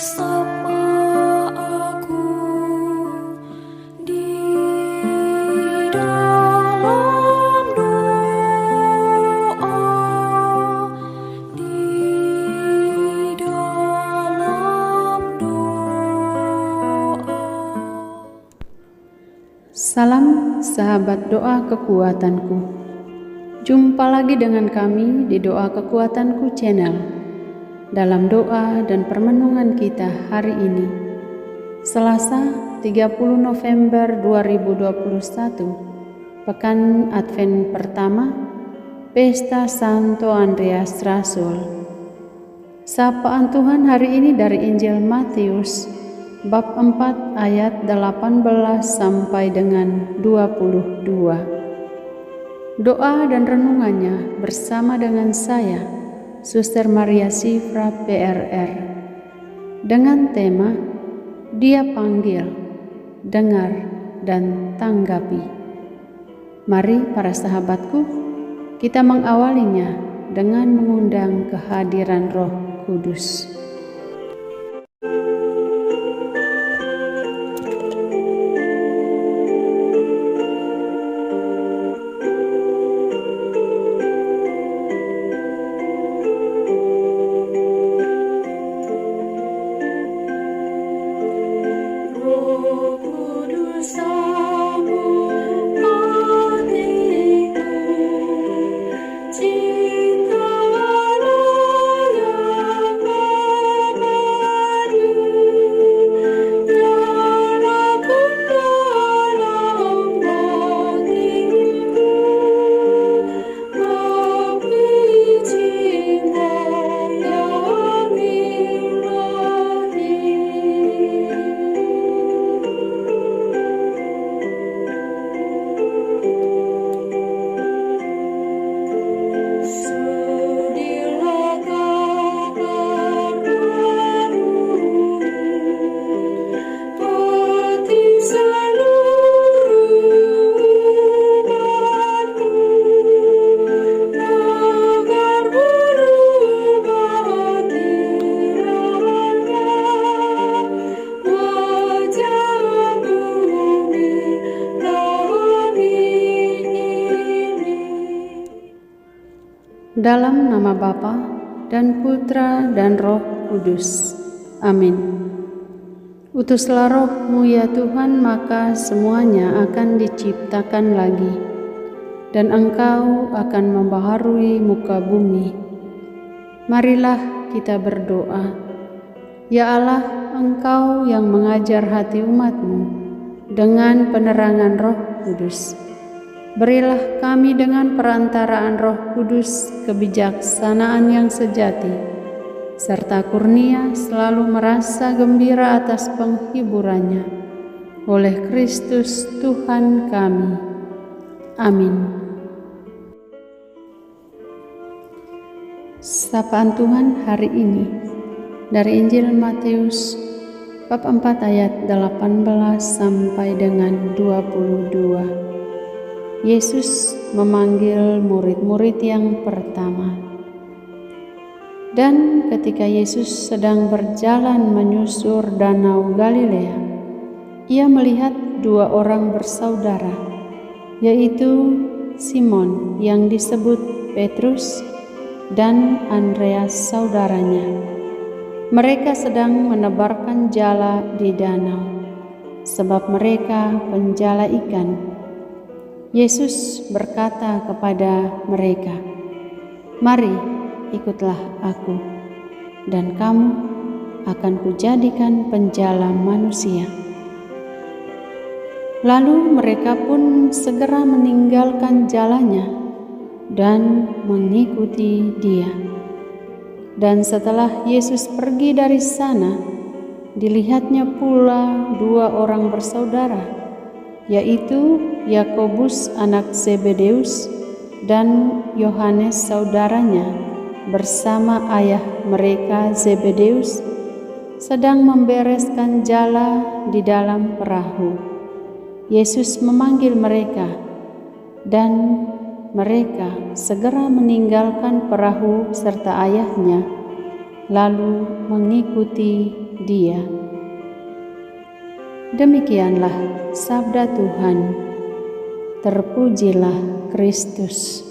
bersama aku di dalam doa, di dalam doa. Salam sahabat doa kekuatanku. Jumpa lagi dengan kami di Doa Kekuatanku Channel dalam doa dan permenungan kita hari ini, Selasa 30 November 2021, Pekan Advent pertama, Pesta Santo Andreas Rasul. Sapaan Tuhan hari ini dari Injil Matius bab 4 ayat 18 sampai dengan 22. Doa dan renungannya bersama dengan saya, Suster Maria Sifra PRR, dengan tema Dia Panggil, Dengar dan Tanggapi. Mari para sahabatku, kita mengawalinya dengan mengundang kehadiran Roh Kudus. Dalam nama Bapa dan Putra dan Roh Kudus. Amin. Utuslah Roh-Mu ya Tuhan, maka semuanya akan diciptakan lagi, dan Engkau akan membaharui muka bumi. Marilah kita berdoa. Ya Allah, Engkau yang mengajar hati umat-Mu dengan penerangan Roh Kudus, berilah kami dengan perantaraan Roh Kudus kebijaksanaan yang sejati, serta kurnia selalu merasa gembira atas penghiburannya. Oleh Kristus Tuhan kami. Amin. Sapaan Tuhan hari ini dari Injil Matius bab 4 ayat 18 sampai dengan 22. Yesus memanggil murid-murid yang pertama. Dan ketika Yesus sedang berjalan menyusur danau Galilea, ia melihat dua orang bersaudara, yaitu Simon yang disebut Petrus dan Andreas saudaranya. Mereka sedang menebarkan jala di danau, sebab mereka penjala ikan. Yesus berkata kepada mereka, "Mari, ikutlah aku, dan kamu akan kujadikan penjala manusia." Lalu mereka pun segera meninggalkan jalannya dan mengikuti Dia. Dan setelah Yesus pergi dari sana, dilihatnya pula dua orang bersaudara, yaitu Yakobus anak Zebedeus dan Yohanes saudaranya bersama ayah mereka Zebedeus sedang membereskan jala di dalam perahu. Yesus memanggil mereka, dan mereka segera meninggalkan perahu serta ayahnya, lalu mengikuti Dia. Demikianlah sabda Tuhan. Terpujilah Kristus.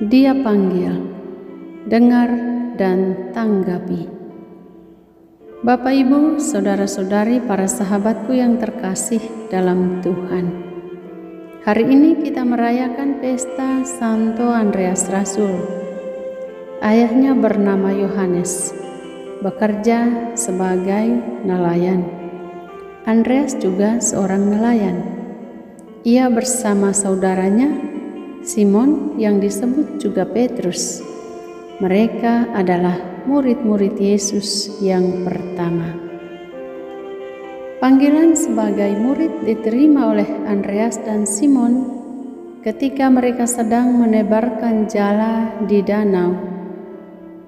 Dia panggil, dengar dan tanggapi. Bapak, Ibu, saudara-saudari, para sahabatku yang terkasih dalam Tuhan. Hari ini kita merayakan pesta Santo Andreas Rasul. Ayahnya bernama Yohanes, bekerja sebagai nelayan. Andreas juga seorang nelayan. Ia bersama saudaranya Simon yang disebut juga Petrus. Mereka adalah murid-murid Yesus yang pertama. Panggilan sebagai murid diterima oleh Andreas dan Simon ketika mereka sedang menebarkan jala di danau.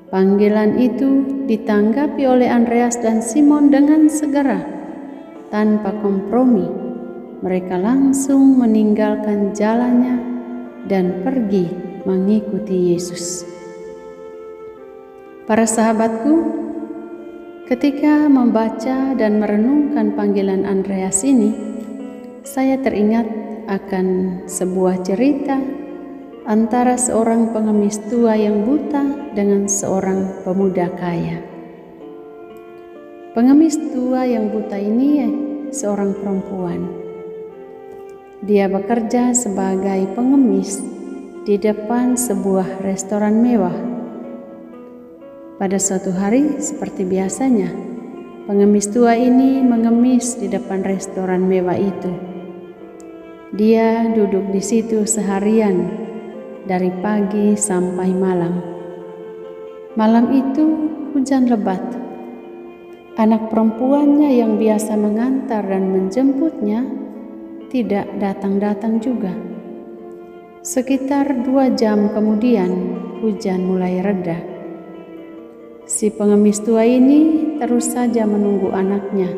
Panggilan itu ditanggapi oleh Andreas dan Simon dengan segera, tanpa kompromi. Mereka langsung meninggalkan jalannya dan pergi mengikuti Yesus. Para sahabatku, ketika membaca dan merenungkan panggilan Andreas ini, saya teringat akan sebuah cerita antara seorang pengemis tua yang buta dengan seorang pemuda kaya. Pengemis tua yang buta ini seorang perempuan. Dia bekerja sebagai pengemis di depan sebuah restoran mewah. Pada suatu hari, seperti biasanya, pengemis tua ini mengemis di depan restoran mewah itu. Dia duduk di situ seharian, dari pagi sampai malam. Malam itu hujan lebat. Anak perempuannya yang biasa mengantar dan menjemputnya tidak datang-datang juga. Sekitar 2 jam kemudian, hujan mulai reda. Si pengemis tua ini terus saja menunggu anaknya,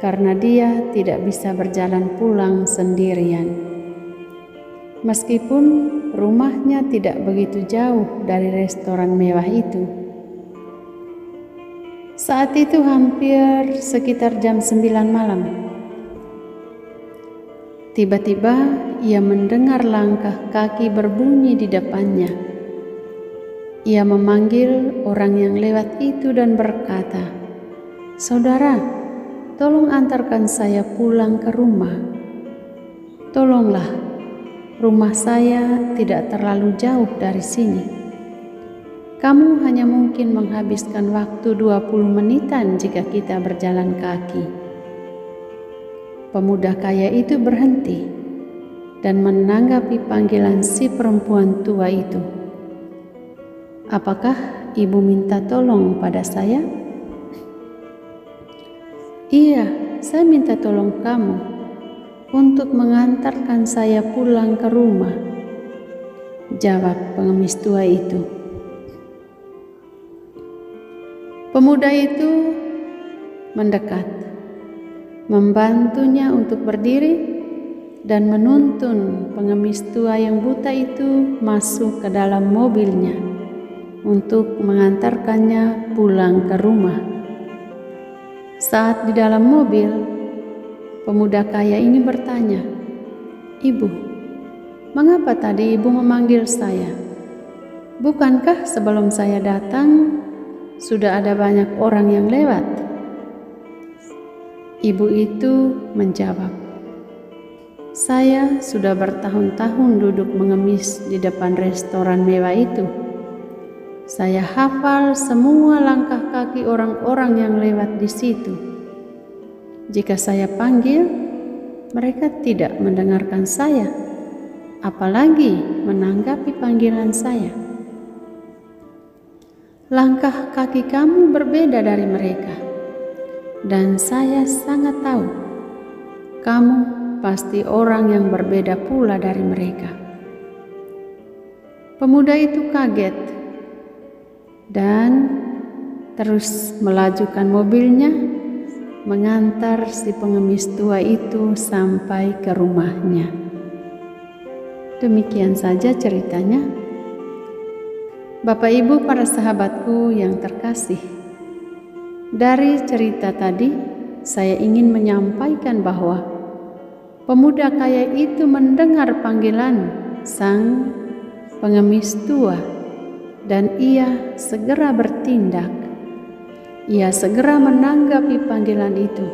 karena dia tidak bisa berjalan pulang sendirian. Meskipun rumahnya tidak begitu jauh dari restoran mewah itu. Saat itu hampir sekitar jam 9 malam. Tiba-tiba ia mendengar langkah kaki berbunyi di depannya. Ia memanggil orang yang lewat itu dan berkata, "Saudara, tolong antarkan saya pulang ke rumah. Tolonglah, rumah saya tidak terlalu jauh dari sini. Kamu hanya mungkin menghabiskan waktu 20 menitan jika kita berjalan kaki." Pemuda kaya itu berhenti dan menanggapi panggilan si perempuan tua itu. "Apakah ibu minta tolong pada saya?" "Iya, saya minta tolong kamu untuk mengantarkan saya pulang ke rumah," jawab pengemis tua itu. Pemuda itu mendekat, membantunya untuk berdiri dan menuntun pengemis tua yang buta itu masuk ke dalam mobilnya untuk mengantarkannya pulang ke rumah. Saat di dalam mobil, pemuda kaya ini bertanya, "Ibu, mengapa tadi ibu memanggil saya? Bukankah sebelum saya datang sudah ada banyak orang yang lewat?" Ibu itu menjawab, "Saya sudah bertahun-tahun duduk mengemis di depan restoran mewah itu. Saya hafal semua langkah kaki orang-orang yang lewat di situ. Jika saya panggil, mereka tidak mendengarkan saya, apalagi menanggapi panggilan saya. Langkah kaki kamu berbeda dari mereka, dan saya sangat tahu kamu pasti orang yang berbeda pula dari mereka." Pemuda itu kaget dan terus melajukan mobilnya mengantar si pengemis tua itu sampai ke rumahnya. Demikian saja ceritanya. Bapak Ibu, para sahabatku yang terkasih, dari cerita tadi saya ingin menyampaikan bahwa pemuda kaya itu mendengar panggilan sang pengemis tua dan ia segera bertindak. Ia segera menanggapi panggilan itu.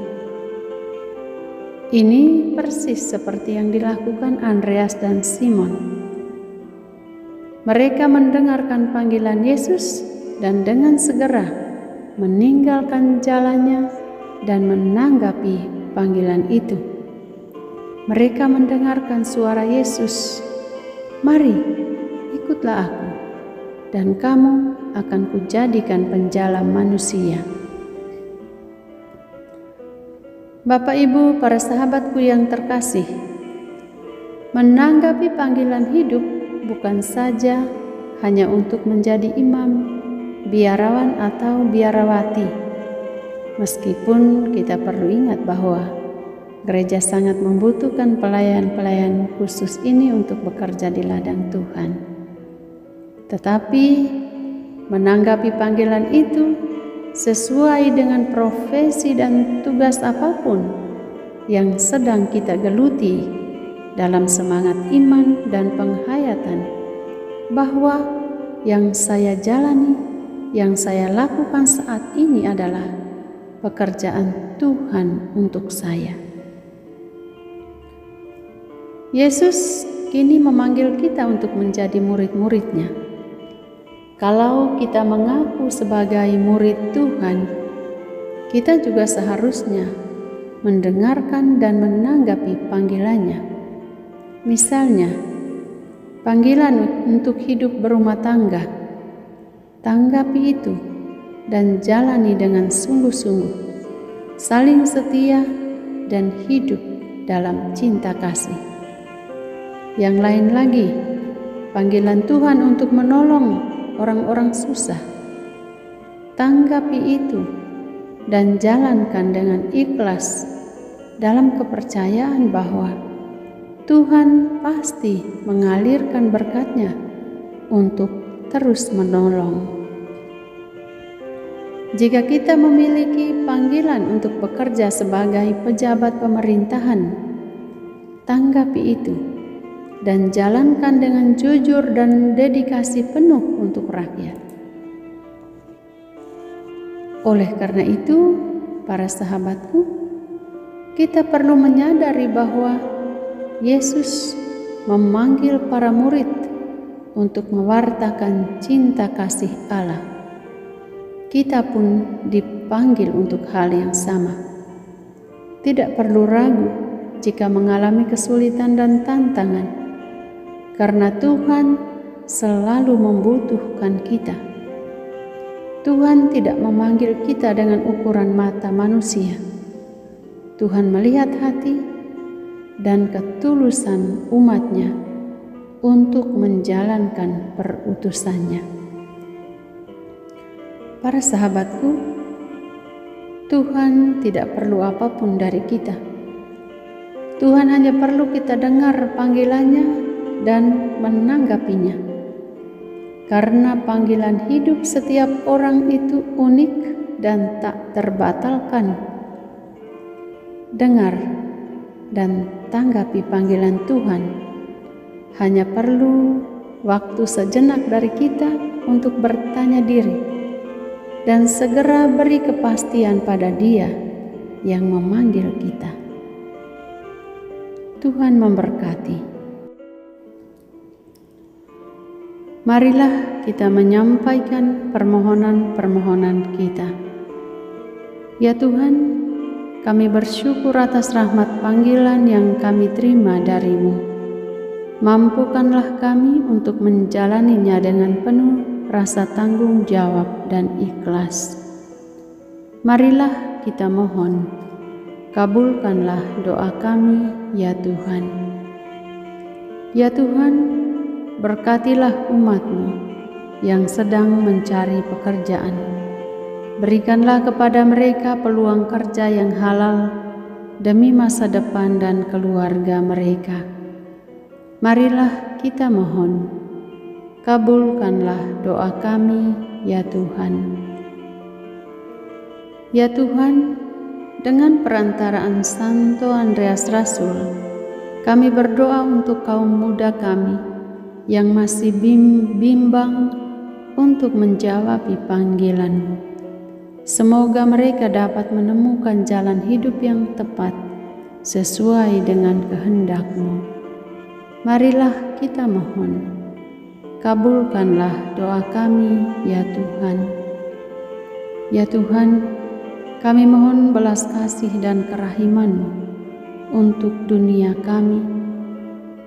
Ini persis seperti yang dilakukan Andreas dan Simon. Mereka mendengarkan panggilan Yesus dan dengan segera meninggalkan jalannya dan menanggapi panggilan itu. Mereka mendengarkan suara Yesus, "Mari, ikutlah aku, dan kamu akan kujadikan penjala manusia." Bapak Ibu, para sahabatku yang terkasih, menanggapi panggilan hidup bukan saja hanya untuk menjadi imam, biarawan atau biarawati. Meskipun kita perlu ingat bahwa gereja sangat membutuhkan pelayan-pelayan khusus ini untuk bekerja di ladang Tuhan. Tetapi menanggapi panggilan itu sesuai dengan profesi dan tugas apapun yang sedang kita geluti dalam semangat iman dan penghayatan bahwa yang saya jalani, yang saya lakukan saat ini adalah pekerjaan Tuhan untuk saya. Yesus kini memanggil kita untuk menjadi murid-murid-Nya. Kalau kita mengaku sebagai murid Tuhan, kita juga seharusnya mendengarkan dan menanggapi panggilan-Nya. Misalnya, panggilan untuk hidup berumah tangga, tanggapi itu dan jalani dengan sungguh-sungguh, saling setia dan hidup dalam cinta kasih. Yang lain lagi, panggilan Tuhan untuk menolong orang-orang susah, tanggapi itu dan jalankan dengan ikhlas dalam kepercayaan bahwa Tuhan pasti mengalirkan berkat-Nya untuk terus menolong. Jika kita memiliki panggilan untuk bekerja sebagai pejabat pemerintahan, tanggapi itu dan jalankan dengan jujur dan dedikasi penuh untuk rakyat. Oleh karena itu, para sahabatku, kita perlu menyadari bahwa Yesus memanggil para murid untuk mewartakan cinta kasih Allah. Kita pun dipanggil untuk hal yang sama. Tidak perlu ragu jika mengalami kesulitan dan tantangan, karena Tuhan selalu membutuhkan kita. Tuhan tidak memanggil kita dengan ukuran mata manusia. Tuhan melihat hati dan ketulusan umat-Nya untuk menjalankan perutusan-Nya. Para sahabatku, Tuhan tidak perlu apapun dari kita. Tuhan hanya perlu kita dengar panggilan-Nya dan menanggapinya. Karena panggilan hidup setiap orang itu unik dan tak terbatalkan. Dengar dan tanggapi panggilan Tuhan. Hanya perlu waktu sejenak dari kita untuk bertanya diri dan segera beri kepastian pada Dia yang memanggil kita. Tuhan memberkati. Marilah kita menyampaikan permohonan-permohonan kita. Ya Tuhan, kami bersyukur atas rahmat panggilan yang kami terima dari-Mu. Mampukanlah kami untuk menjalaninya dengan penuh rasa tanggung jawab dan ikhlas. Marilah kita mohon, kabulkanlah doa kami, ya Tuhan. Ya Tuhan, berkatilah umat-Mu yang sedang mencari pekerjaan. Berikanlah kepada mereka peluang kerja yang halal demi masa depan dan keluarga mereka. Marilah kita mohon, Kabulkanlah doa kami, ya Tuhan. Ya Tuhan, dengan perantaraan Santo Andreas Rasul, kami berdoa untuk kaum muda kami yang masih bimbang untuk menjawab panggilan-Mu. Semoga mereka dapat menemukan jalan hidup yang tepat sesuai dengan kehendak-Mu. Marilah kita mohon, kabulkanlah doa kami, ya Tuhan. Ya Tuhan, kami mohon belas kasih dan kerahiman-Mu untuk dunia kami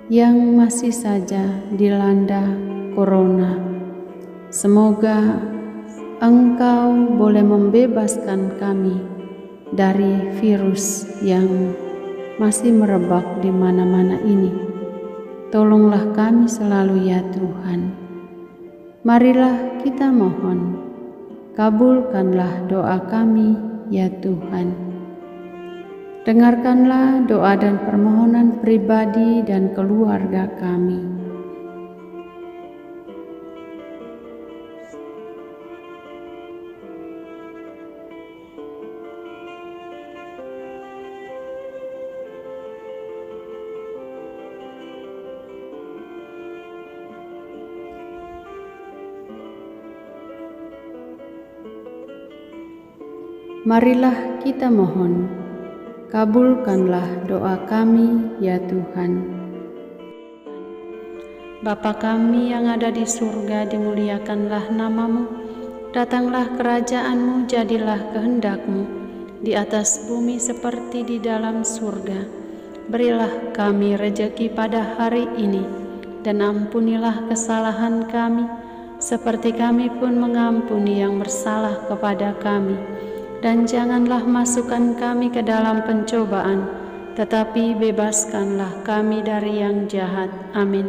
yang masih saja dilanda corona. Semoga Engkau boleh membebaskan kami dari virus yang masih merebak di mana-mana ini. Tolonglah kami selalu, ya Tuhan. Marilah kita mohon, kabulkanlah doa kami, ya Tuhan. Dengarkanlah doa dan permohonan pribadi dan keluarga kami. Marilah kita mohon, kabulkanlah doa kami, ya Tuhan. Bapa kami yang ada di surga, dimuliakanlah nama-Mu, datanglah kerajaan-Mu, jadilah kehendak-Mu, di atas bumi seperti di dalam surga. Berilah kami rejeki pada hari ini, dan ampunilah kesalahan kami, seperti kami pun mengampuni yang bersalah kepada kami. Dan janganlah masukkan kami ke dalam pencobaan, tetapi bebaskanlah kami dari yang jahat. Amin.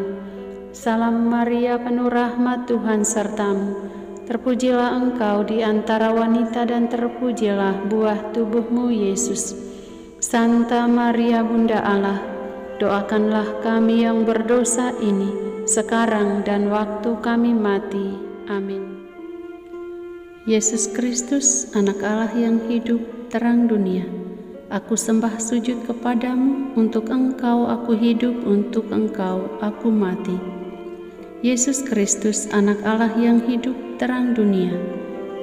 Salam Maria, penuh rahmat, Tuhan serta-Mu. Terpujilah Engkau di antara wanita, dan terpujilah buah tubuh-Mu, Yesus. Santa Maria, Bunda Allah, doakanlah kami yang berdosa ini, sekarang dan waktu kami mati. Amin. Yesus Kristus, Anak Allah yang hidup, terang dunia, aku sembah sujud kepadamu, untuk Engkau aku hidup, untuk Engkau aku mati. Yesus Kristus, Anak Allah yang hidup, terang dunia,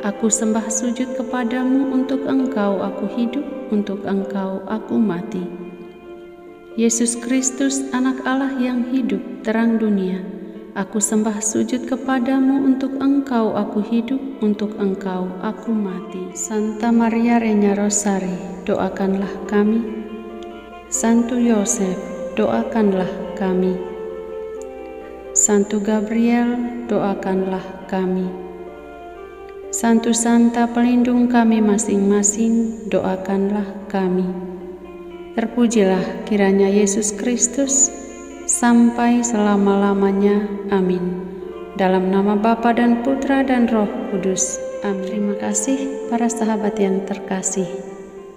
aku sembah sujud kepadamu, untuk Engkau aku hidup, untuk Engkau aku mati. Yesus Kristus, Anak Allah yang hidup, terang dunia, aku sembah sujud kepadamu, untuk Engkau aku hidup, untuk Engkau aku mati. Santa Maria Regna Rosari, doakanlah kami. Santo Yosef, doakanlah kami. Santo Gabriel, doakanlah kami. Santo Santa, pelindung kami masing-masing, doakanlah kami. Terpujilah kiranya Yesus Kristus, sampai selama-lamanya. Amin. Dalam nama Bapa dan Putra dan Roh Kudus. Amin. Terima kasih para sahabat yang terkasih.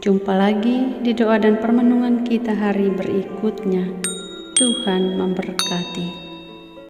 Jumpa lagi di doa dan permenungan kita hari berikutnya. Tuhan memberkati.